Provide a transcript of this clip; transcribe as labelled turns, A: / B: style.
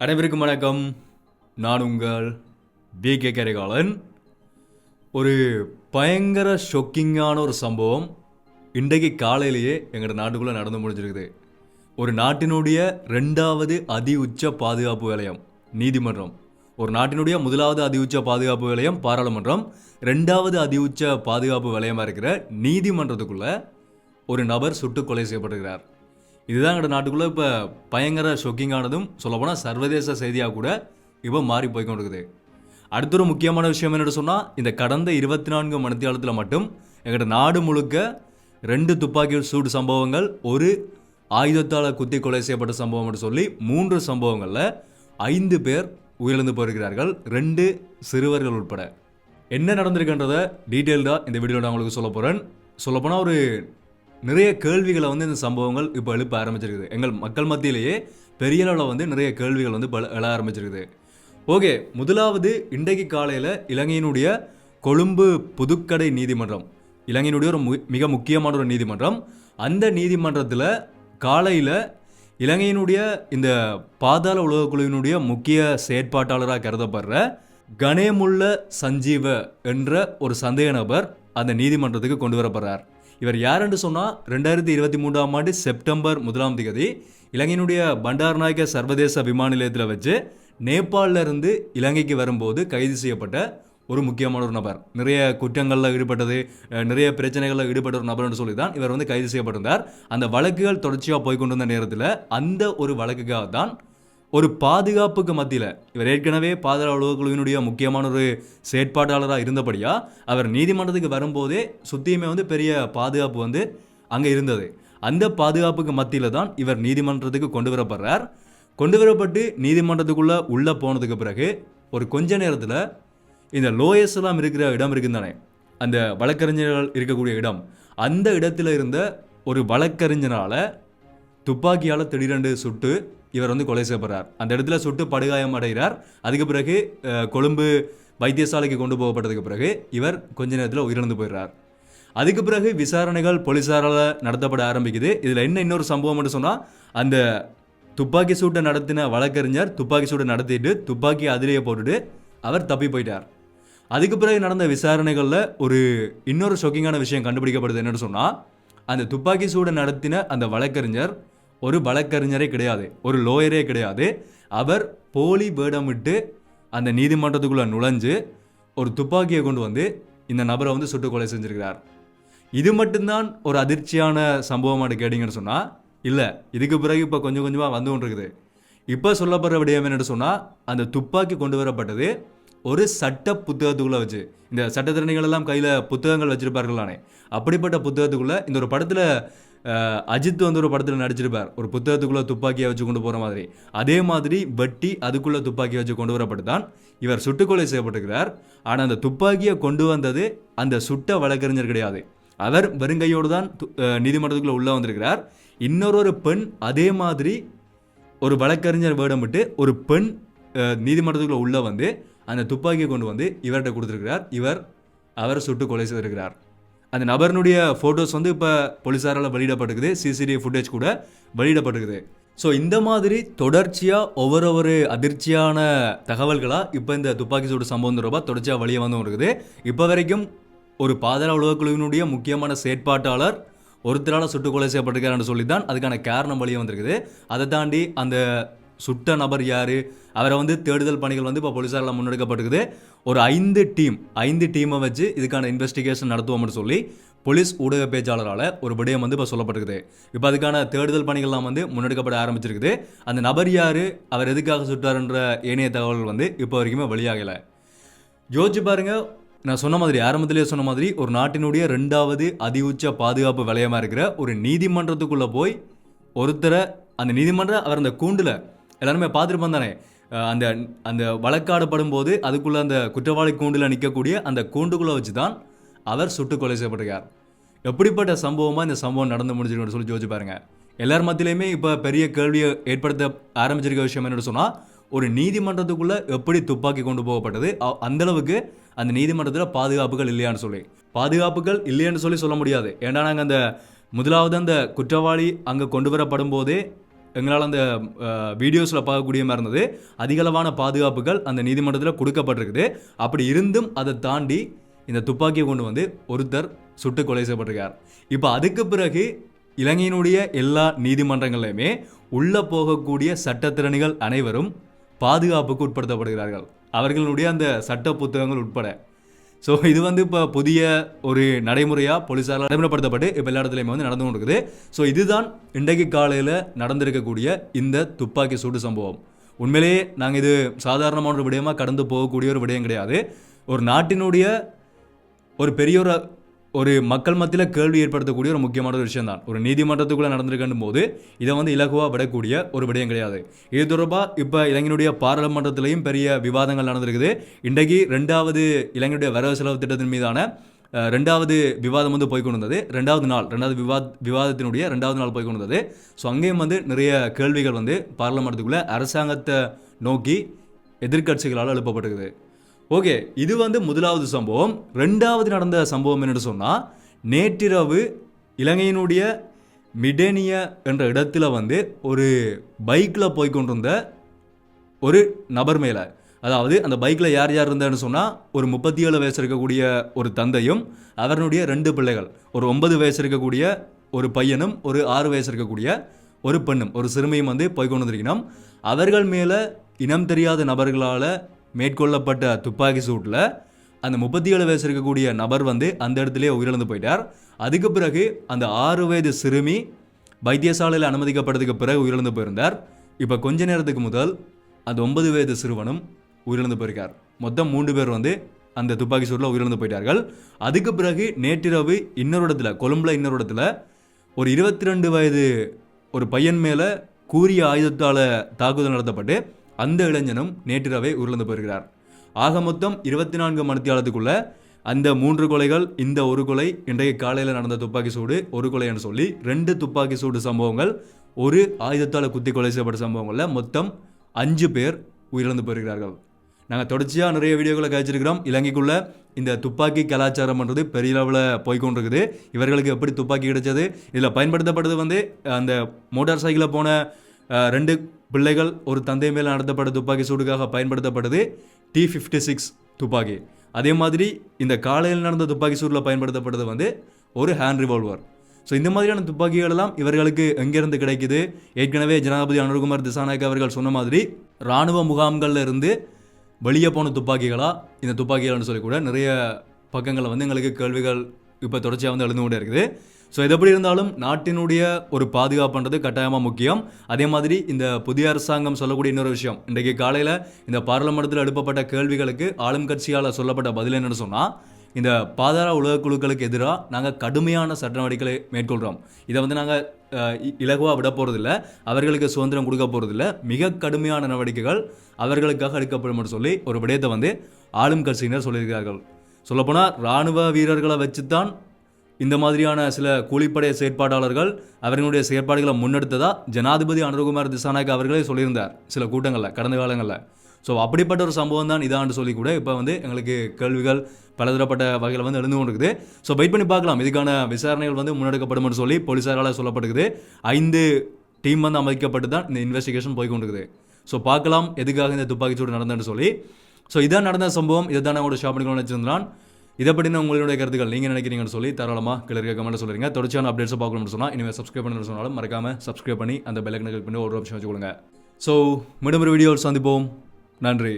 A: அனைவருக்கும் வணக்கம். நான் உங்கள் பிகே கரிகாலன். ஒரு பயங்கர ஷொக்கிங்கான ஒரு சம்பவம் இன்றைக்கு காலையிலேயே எங்களோட நாட்டுக்குள்ளே நடந்து முடிஞ்சிருக்குது. ஒரு நாட்டினுடைய 2வது அதி உச்ச பாதுகாப்பு வலயம் நீதிமன்றம், ஒரு நாட்டினுடைய 1வது அதி உச்ச பாதுகாப்பு வலயம் பாராளுமன்றம், 2வது அதி உச்ச பாதுகாப்பு வலயமாக இருக்கிற நீதிமன்றத்துக்குள்ள ஒரு நபர் சுட்டு கொலை செய்யப்பட்டிருக்கிறார். இதுதான் எங்களோட நாட்டுக்குள்ளே இப்போ பயங்கர ஷொக்கிங்கானதும் சொல்லப்போனால் சர்வதேச செய்தியாக கூட இப்போ மாறி போய்கொண்டிருக்குது. அடுத்த ஒரு முக்கியமான விஷயம் என்னென்னு சொன்னால், இந்த கடந்த 24 மணித்தியாலத்தில் மட்டும் எங்களோட நாடு முழுக்க 2 துப்பாக்கி சூடு சம்பவங்கள், ஒரு ஆயுதத்தால் குத்தி கொலை செய்யப்பட்ட சம்பவம் சொல்லி 3 சம்பவங்களில் 5 பேர் உயிரிழந்து போயிருக்கிறார்கள், 2 சிறுவர்கள் உட்பட. என்ன நடந்திருக்குன்றதை டீட்டெயில்டாக இந்த வீடியோவில் நான் உங்களுக்கு சொல்ல போகிறேன். சொல்லப்போனால் ஒரு நிறைய கேள்விகளை இந்த சம்பவங்கள் இப்போ எழுப்ப ஆரம்பிச்சிருக்குது. எங்கள் மக்கள் மத்தியிலேயே பெரிய அளவில் நிறைய கேள்விகள் எழ ஆரம்பிச்சிருக்குது. ஓகே, முதலாவது இன்றைக்கு காலையில் இலங்கையினுடைய கொழும்பு புதுக்கடை நீதிமன்றம், இலங்கையினுடைய ஒரு மிக முக்கியமான ஒரு நீதிமன்றம். அந்த நீதிமன்றத்தில் காலையில் இலங்கையினுடைய இந்த பாதாள உலகக்குழுவினுடைய முக்கிய செயற்பாட்டாளராக கருதப்படுற கணேமுல்ல சஞ்சீவ என்ற ஒரு சந்தேக நபர் அந்த நீதிமன்றத்துக்கு கொண்டு வரப்படுறார். இவர் யாருன்னு சொன்னால், 2023ஆம் ஆண்டு செப்டம்பர் 1ஆம் தேதி இலங்கையினுடைய பண்டாரநாயக்க சர்வதேச விமான நிலையத்தில் வச்சு நேபாளில் இருந்து இலங்கைக்கு வரும்போது கைது செய்யப்பட்ட ஒரு முக்கியமான ஒரு நபர். நிறைய குற்றங்களில் ஈடுபட்டது, நிறைய பிரச்சனைகளில் ஈடுபட்ட ஒரு நபர்னு சொல்லி தான் இவர் கைது செய்யப்பட்டிருந்தார். அந்த வழக்குகள் தொடர்ச்சியாக போய்கொண்டிருந்த நேரத்தில் அந்த ஒரு வழக்குக்காக தான் ஒரு பாதுகாப்புக்கு மத்தியில், இவர் ஏற்கனவே பாதாள உலகக்குழுவினுடைய முக்கியமான ஒரு செயற்பாட்டாளராக இருந்தபடியா அவர் நீதிமன்றத்துக்கு வரும்போதே சுத்தியுமே பெரிய பாதுகாப்பு அங்கே இருந்தது. அந்த பாதுகாப்புக்கு மத்தியில் தான் இவர் நீதிமன்றத்துக்கு கொண்டு வரப்படுறார். கொண்டு வரப்பட்டு நீதிமன்றத்துக்குள்ளே உள்ளே போனதுக்கு பிறகு ஒரு கொஞ்ச நேரத்தில் இந்த லோயர்ஸ் எல்லாம் இருக்கிற இடம் இருக்குந்தானே, அந்த வழக்கறிஞர்கள் இருக்கக்கூடிய இடம், அந்த இடத்துல இருந்த ஒரு வழக்கறிஞரால் துப்பாக்கியால் திடீரென்று சுட்டு இவர் கொலை செய்யப்படுறார். அந்த இடத்துல சுட்டு படுகாயம் அடைகிறார். அதுக்கு பிறகு கொழும்பு வைத்தியசாலைக்கு கொண்டு போகப்பட்டதுக்கு பிறகு இவர் கொஞ்ச நேரத்தில் உயிரிழந்து போயிடுறார். அதுக்கு பிறகு விசாரணைகள் போலீஸாரால் நடத்தப்பட ஆரம்பிக்குது. இதில் என்ன இன்னொரு சம்பவம் சொன்னால், அந்த துப்பாக்கி சூட்டை நடத்தின வழக்கறிஞர் துப்பாக்கி சூட்டை நடத்திட்டு துப்பாக்கி அதிலேயே போட்டுட்டு அவர் தப்பி போயிட்டார். அதுக்கு பிறகு நடந்த விசாரணைகளில் ஒரு இன்னொரு ஷாக்கிங்கான விஷயம் கண்டுபிடிக்கப்படுது. என்னென்னு சொன்னால், அந்த துப்பாக்கி சூடை நடத்தின அந்த வழக்கறிஞர் ஒரு வழக்கறிஞரே கிடையாது, ஒரு லோயரே கிடையாது. அவர் போலி வேடமிட்டு அந்த நீதிமன்றத்துக்குள்ளே நுழைஞ்சு ஒரு துப்பாக்கியை கொண்டு இந்த நபரை சுட்டு கொலை செஞ்சிருக்கிறார். இது மட்டும்தான் ஒரு அதிர்ச்சியான சம்பவமாக கேட்டிங்கன்னு சொன்னால் இல்லை. இதுக்கு பிறகு இப்போ கொஞ்சம் கொஞ்சமாக வந்து கொண்டிருக்குது. இப்போ சொல்லப்படுற விடயம் என்னென்னு சொன்னால், அந்த துப்பாக்கி கொண்டு வரப்பட்டது ஒரு சட்ட புத்தகத்துக்குள்ளே வச்சு, இந்த சட்டத்திறனிகள் எல்லாம் கையில் புத்தகங்கள் வச்சுருப்பார்களானே, அப்படிப்பட்ட புத்தகத்துக்குள்ளே இந்த ஒரு படத்தில் அஜித் ஒரு படத்தில் நடிச்சிருப்பார், ஒரு புத்தகத்துக்குள்ளே துப்பாக்கியை வச்சு கொண்டு போகிற மாதிரி. அதே மாதிரி வெட்டி அதுக்குள்ளே துப்பாக்கியை வச்சு கொண்டு வரப்பட்டு தான் இவர் சுட்டுக்கொலை செய்யப்பட்டிருக்கிறார். ஆனால் அந்த துப்பாக்கியை கொண்டு வந்தது அந்த சுட்ட வழக்கறிஞர் கிடையாது. அவர் வெறுங்கையோடு தான் நீதிமன்றத்துக்குள்ளே உள்ளே வந்திருக்கிறார். இன்னொரு பெண் அதே மாதிரி ஒரு வழக்கறிஞர் வேடமிட்டு ஒரு பெண் நீதிமன்றத்துக்குள்ளே உள்ளே அந்த துப்பாக்கியை கொண்டு இவர்கிட்ட கொடுத்துருக்கிறார். இவர் அவரை சுட்டு கொலை செய்திருக்கிறார். அந்த நபருடைய ஃபோட்டோஸ் இப்போ போலீஸாரால் வெளியிடப்பட்டிருக்குது, சிசிடிவி ஃபுட்டேஜ் கூட வெளியிடப்பட்டிருக்குது. ஸோ இந்த மாதிரி தொடர்ச்சியாக ஒவ்வொரு அதிர்ச்சியான தகவல்களாக இப்போ இந்த துப்பாக்கி சூடு சம்பவம் தொடர்பாக தொடர்ச்சியாக வெளியே இருக்குது. இப்போ வரைக்கும் ஒரு பாதாள உலகக்குழுவினுடைய முக்கியமான செயற்பாட்டாளர் ஒருத்தரால் சுட்டு கொலை செய்யப்பட்டிருக்காருன்னு சொல்லி தான் அதுக்கான காரணம் வெளியே வந்திருக்குது. அதை தாண்டி அந்த சுட்ட நபர் யார், அவரை தேடுதல் பணிகள் இப்போ போலீஸாரால் முன்னெடுக்கப்பட்டிருக்குது. ஒரு 5 டீமை வச்சு இதுக்கான இன்வெஸ்டிகேஷன் நடத்துவோம்னு சொல்லி போலீஸ் ஊடக பேச்சாளரால் ஒரு விடயம் இப்போ சொல்லப்பட்டிருக்குது. இப்போ அதுக்கான தேடுதல் பணிகள்லாம் முன்னெடுக்கப்பட ஆரம்பிச்சிருக்குது. அந்த நபர் யார், அவர் எதுக்காக சுட்டாருன்ற ஏனைய தகவல்கள் இப்போ வரைக்குமே வெளியாகலை. யோசிச்சு பாருங்க, நான் சொன்ன மாதிரி, ஆரம்பத்திலேயே சொன்ன மாதிரி, ஒரு நாட்டினுடைய 2வது அதி உச்ச பாதுகாப்பு வலயமாக இருக்கிற ஒரு நீதிமன்றத்துக்குள்ளே போய் ஒருத்தரை, அந்த நீதிமன்றம் அவர் அந்த கூண்டில் எல்லாருமே பார்த்துருப்போம் தானே, அந்த அந்த வழக்காடப்படும் போது அதுக்குள்ளே அந்த குற்றவாளி கூண்டில் நிற்கக்கூடிய அந்த கூண்டுக்குள்ளே வச்சு தான் அவர் சுட்டு கொலை செய்யப்பட்டிருக்கார். எப்படிப்பட்ட சம்பவமாக இந்த சம்பவம் நடந்து முடிஞ்சிருக்குன்னு சொல்லி யோசிச்சு பாருங்கள். எல்லார் மத்தியிலையுமே இப்போ பெரிய கேள்வியை ஏற்படுத்த ஆரம்பிச்சிருக்க விஷயம் என்னென்னு சொன்னால், ஒரு நீதிமன்றத்துக்குள்ளே எப்படி துப்பாக்கி கொண்டு போகப்பட்டது, அந்தளவுக்கு அந்த நீதிமன்றத்தில் பாதுகாப்புகள் இல்லையான்னு சொல்லி. பாதுகாப்புகள் இல்லையான்னு சொல்லி சொல்ல முடியாது. ஏன்னா நாங்கள் அந்த முதலாவது அந்த குற்றவாளி அங்கே கொண்டு வரப்படும் போதே எங்களால் அந்த வீடியோஸில் பார்க்கக்கூடிய மாதிரி இருந்தது. அதிகளவான பாதுகாப்புகள் அந்த நீதிமன்றத்தில் கொடுக்கப்பட்டிருக்குது. அப்படி இருந்தும் அதை தாண்டி இந்த துப்பாக்கியை கொண்டு வந்து ஒருத்தர் சுட்டு கொலை செய்யப்பட்டிருக்கார். இப்போ அதுக்கு பிறகு இலங்கையினுடைய எல்லா நீதிமன்றங்கள்லையுமே உள்ளே போகக்கூடிய சட்டத்திறனிகள் அனைவரும் பாதுகாப்புக்கு உட்படுத்தப்படுகிறார்கள், அவர்களுடைய அந்த சட்ட புத்தகங்கள் உட்பட. ஸோ இது வந்து இப்போ புதிய ஒரு நடைமுறையாக போலீஸாரால் நடைமுறைப்படுத்தப்பட்டு இப்போ எல்லா இடத்துலையுமே வந்து நடந்து கொண்டிருக்குது. ஸோ இதுதான் இன்றைக்கு காலையில் நடந்திருக்கக்கூடிய இந்த துப்பாக்கி சூடு சம்பவம். உண்மையிலேயே நாங்கள் இது சாதாரணமான ஒரு விடயமாக கடந்து போகக்கூடிய ஒரு விடயம் கிடையாது. ஒரு நாட்டினுடைய ஒரு பெரிய ஒரு மக்கள் மத்தியில் கேள்வி ஏற்படுத்தக்கூடிய ஒரு முக்கியமான ஒரு விஷயம் தான். ஒரு நீதிமன்றத்துக்குள்ளே நடந்திருக்கும் போது இதை வந்து இலகுவாக விடக்கூடிய ஒரு விடயம் கிடையாது. இது தொடர்பாக இப்போ இலங்கையினுடைய பாராளுமன்றத்திலையும் பெரிய விவாதங்கள் நடந்திருக்குது. இன்றைக்கு 2வது இலங்கையுடைய வரவு செலவு திட்டத்தின் மீதான 2வது விவாதம் வந்து போய்கொண்டிருந்தது. 2வது விவாதத்தினுடைய 2வது நாள் போய்கொண்டிருந்தது. ஸோ அங்கேயும் வந்து நிறைய கேள்விகள் வந்து பாராளுமன்றத்துக்குள்ளே அரசாங்கத்தை நோக்கி எதிர்க்கட்சிகளால் எழுப்பப்பட்டிருக்குது. ஓகே, இது வந்து முதலாவது சம்பவம். 2வது நடந்த சம்பவம் என்னென்னு சொன்னால், நேற்றிரவு இலங்கையினுடைய மிடேனிய என்ற இடத்துல வந்து ஒரு பைக்கில் போய்கொண்டிருந்த ஒரு நபர் மேலே, அதாவது அந்த பைக்கில் யார் யார் இருந்தான்னு சொன்னால், ஒரு 37 வயசு இருக்கக்கூடிய ஒரு தந்தையும் அவருடைய 2 பிள்ளைகள், ஒரு 9 வயசு இருக்கக்கூடிய ஒரு பையனும் ஒரு 6 வயசு இருக்கக்கூடிய ஒரு பெண்ணும், ஒரு சிறுமியும் வந்து போய்கொண்டு வந்திருக்கணும். அவர்கள் மேலே இனம் தெரியாத நபர்களால் மேற்கொள்ளப்பட்ட துப்பாக்கி சூட்டில் அந்த 37 வயசு இருக்கக்கூடிய நபர் வந்து அந்த இடத்துலேயே உயிரிழந்து போயிட்டார். அதுக்கு பிறகு அந்த 6 வயது சிறுமி வைத்தியசாலையில் அனுமதிக்கப்பட்டதுக்கு பிறகு உயிரிழந்து போயிருந்தார். இப்போ கொஞ்ச நேரத்துக்கு முதல் அந்த 9 வயது சிறுவனும் உயிரிழந்து போயிருக்கார். மொத்தம் 3 பேர் வந்து அந்த துப்பாக்கி சூட்டில் உயிரிழந்து போயிட்டார்கள். அதுக்கு பிறகு நேற்றிரவு இன்னொரு இடத்துல, கொழும்புல இன்னொரு இடத்துல ஒரு 22 வயது ஒரு பையன் மேலே கூரிய ஆயுதத்தால் தாக்குதல் நடத்தப்பட்டு அந்த இளைஞனும் நேற்றிரவே உயிரிழந்து போயிருக்கிறார். ஆக மொத்தம் 24 மணித்தியாலத்துக்குள்ள அந்த 3 கொலைகள், இந்த ஒரு கொலை, இன்றைக்கு காலையில் நடந்த துப்பாக்கி சூடு ஒரு கொலை என்று சொல்லி 2 துப்பாக்கி சூடு சம்பவங்கள், ஒரு ஆயுதத்தால் குத்தி கொலை செய்யப்பட்ட சம்பவங்களில் மொத்தம் 5 பேர் உயிரிழந்து போயிருக்கிறார்கள். நாங்கள் தொடர்ச்சியாக நிறைய வீடியோக்களை கழிச்சிருக்கிறோம். இலங்கைக்குள்ள இந்த துப்பாக்கி கலாச்சாரம்ன்றது பெரிய அளவில் போய்கொண்டிருக்குது. இவர்களுக்கு எப்படி துப்பாக்கி கிடைச்சது, இதில் பயன்படுத்தப்பட்டது வந்து அந்த மோட்டார் சைக்கிளில் போன 2 பிள்ளைகள் ஒரு தந்தை மேலே நடத்தப்பட்ட துப்பாக்கி சூடுக்காக பயன்படுத்தப்பட்டது T56 துப்பாக்கி. அதே மாதிரி இந்த காலையில் நடந்த துப்பாக்கி சூடில் பயன்படுத்தப்பட்டது வந்து ஒரு ஹேண்ட் ரிவால்வர். ஸோ இந்த மாதிரியான துப்பாக்கிகள் எல்லாம் இவர்களுக்கு எங்கேருந்து கிடைக்குது? ஏற்கனவே ஜனாதிபதி அனுர்குமார் திசாநாயக்க அவர்கள் சொன்ன மாதிரி இராணுவ முகாம்களில் இருந்து வெளியே போன துப்பாக்கிகளா இந்த துப்பாக்கிகள்னு சொல்லி கூட நிறைய பக்கங்களில் வந்து எங்களுக்கு கேள்விகள் இப்போ தொடர்ச்சியாக வந்து எழுந்து கொண்டே இருக்குது. ஸோ இது எப்படி இருந்தாலும் நாட்டினுடைய ஒரு பாதுகாப்புன்றது கட்டாயமாக முக்கியம். அதே மாதிரி இந்த புதிய அரசாங்கம் சொல்லக்கூடிய இன்னொரு விஷயம், இன்றைக்கு காலையில் இந்த பாராளுமன்றத்தில் எழுப்பப்பட்ட கேள்விகளுக்கு ஆளும் கட்சியால் சொல்லப்பட்ட பதில் என்னென்னு சொன்னால், இந்த பாதாள உலக குழுக்களுக்கு எதிராக நாங்கள் கடுமையான சட்ட நடவடிக்கைகளை மேற்கொள்கிறோம். இதை வந்து நாங்கள் இலகுவாக விட போகிறதில்ல, அவர்களுக்கு சுதந்திரம் கொடுக்க போகிறதில்ல, மிக கடுமையான நடவடிக்கைகள் அவர்களுக்காக எடுக்கப்படும் என்று சொல்லி ஒரு விடயத்தை வந்து ஆளும் கட்சியினர் சொல்லியிருக்கிறார்கள். சொல்லப்போனால் இராணுவ வீரர்களை வச்சுத்தான் இந்த மாதிரியான சில கூலிப்படை செயற்பாட்டாளர்கள் அவர்களுடைய செயற்பாடுகளை முன்னெடுத்ததா ஜனாதிபதி அனுர்குமார் திசாநாயக்க அவர்களே சொல்லியிருந்தார் சில கூட்டங்களில் கடந்த காலங்களில். ஸோ அப்படிப்பட்ட ஒரு சம்பவம் தான் இதான்னு சொல்லி கூட இப்போ வந்து எங்களுக்கு கேள்விகள் பலதரப்பட்ட வகையில் வந்து எழுந்து கொண்டிருக்குது. ஸோ வெயிட் பண்ணி பார்க்கலாம், இதுக்கான விசாரணைகள் வந்து முன்னெடுக்கப்படும் சொல்லி போலீஸாரால் சொல்லப்பட்டிருக்குது. 5 டீம் வந்து அமைக்கப்பட்டு தான் இந்த இன்வெஸ்டிகேஷன் போய்கொண்டிருக்குது. ஸோ பார்க்கலாம் எதுக்காக இந்த துப்பாக்கிச்சூடு நடந்ததுன்னு சொல்லி. ஸோ இதான் நடந்த சம்பவம், இதை தான் நான் உங்களோட ஷாப் பண்ணிக்கணும்னு வச்சிருந்தான். இதை பற்றின உங்களுடைய கருத்துக்கள் நீங்கள் நினைக்கிறீங்கன்னு சொல்லி தாராளமாக கிளறிய கமெண்ட் சொல்லுங்க. தொடர்ச்சியான அப்டேட்ஸை பார்க்கணும்னு சொன்னால் இனிமேல் சப்ஸ்கிரைப் பண்ணணும்னு சொன்னாலும் மறக்காமல் சப்ஸ்கிரைப் பண்ணி அந்த பெல் ஐக்கனை கிளிக் பண்ணி ஒரு ஆப்ஷன் வச்சுக்கொள்ளுங்க. ஸோ மீண்டும் ஒரு வீடியோவில் சந்திப்போம். நன்றி.